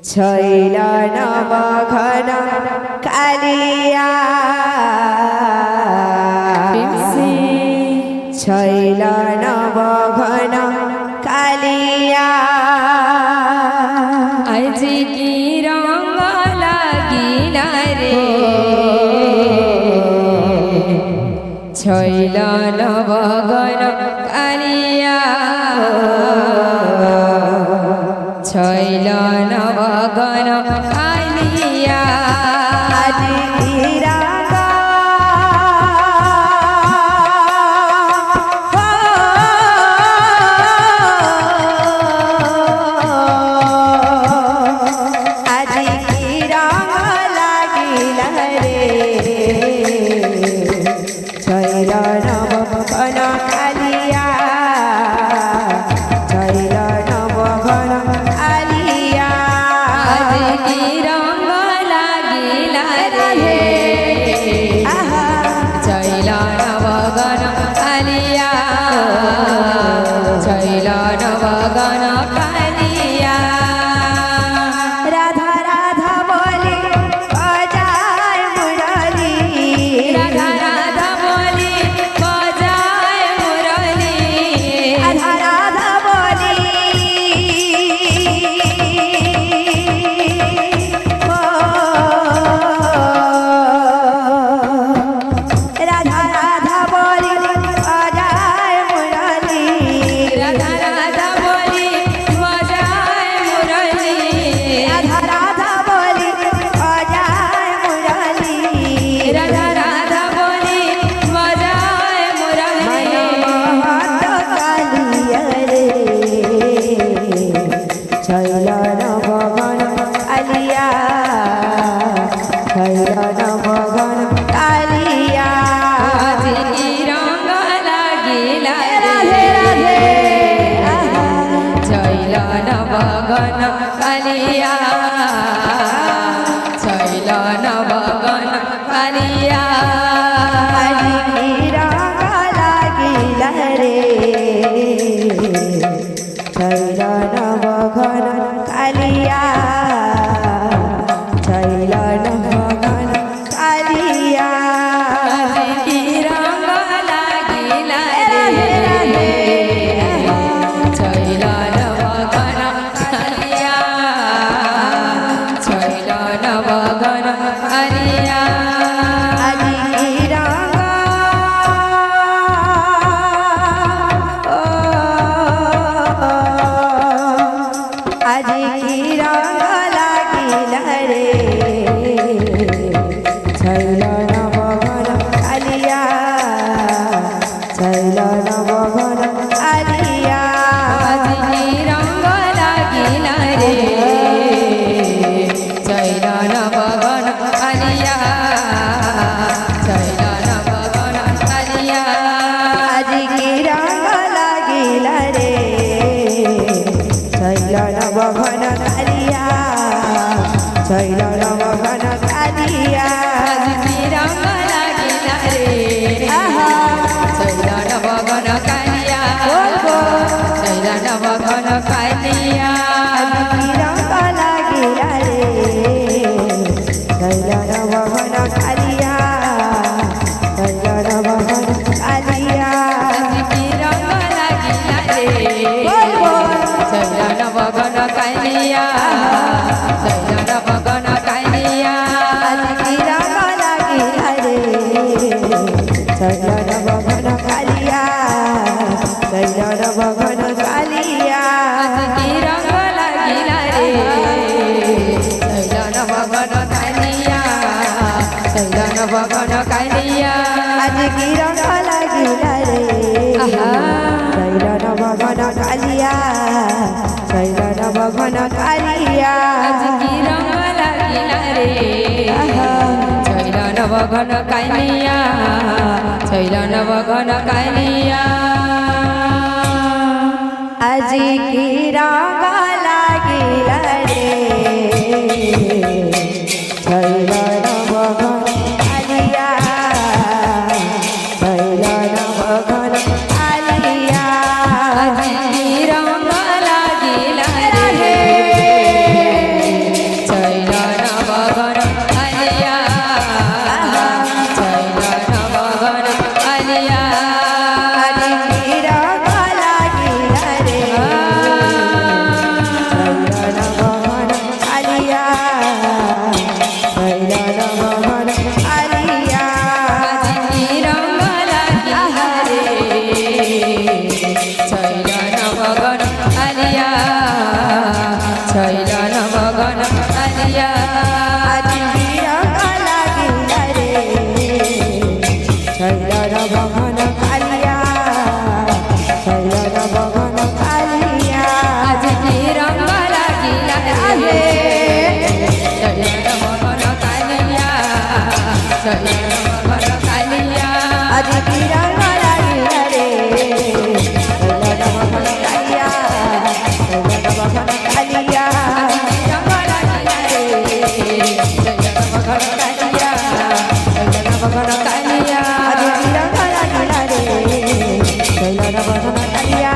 छैल नवघन कालिया छैल नवघन कालिया आज की रंग लागिला रे छैल नवघन कालिया छैल नवघन कालिया आज की रंग आज की रंग लागिला रे छैल नवघन कालिया छैल नवघन कालिया आज की रंग लागिला रे छैल नवघन कालिया छैल नवघन कालिया राधा राधा बोली बजाय मुरली राधा राधा बोली बजाय मुरली राधा राधा बोली राधा राधा बोली बजाय मुरली राधा राधा बोली बजाय मुरली राधा राधा बोली बजाय मुरली राधा राधा बोली बजाय मुरली महत कालिया रे छैल नवघन कालिया छैल नवघन कालिया आज की रंग लागिला राधे रे राधे छैल नवघन कालिया छैल नवघन कालिया आज की रंग लागिला रे छैल नवघन कालिया छैल नवघन कालिया आज की रंग लागिला रे छैल नवघन कालिया छैल नवघन कालिया आज की रंग आज की रंग लागिला रे छैल नवघन कालिया छैल नवघन कालिया आज की रंग लागिला रे छैल नवघन कालिया छैल नवघन कालिया आज की रंग लागिला रे छैल नवघन कालिया छैल नवघन कालिया आज की रंग लागिला रे छैल नवघन कालिया छैल नवघन कालिया आज की रंग लागिला रे छैल नवघन कालिया छैल नवघन कालिया आज की रंग लागिला रे छैल नवघन कालिया छैल नवघन कालिया आज की रंग लागिला रे छैल नवघन कालिया छैल नवघन कालिया आज की रंग लागिला रे छैल नवघन कालिया छैल नवघन कालिया आज की रंग लागिला रे छैल नवघन कालिया छैल नवघन कालिया आज की रंग लागिला रे छैल नवघन कालिया छैल नवघन कालिया आज की रंग लागिला रे छैल नवघन कालिया छैल नवघन कालिया आज की रंग सोना कालिया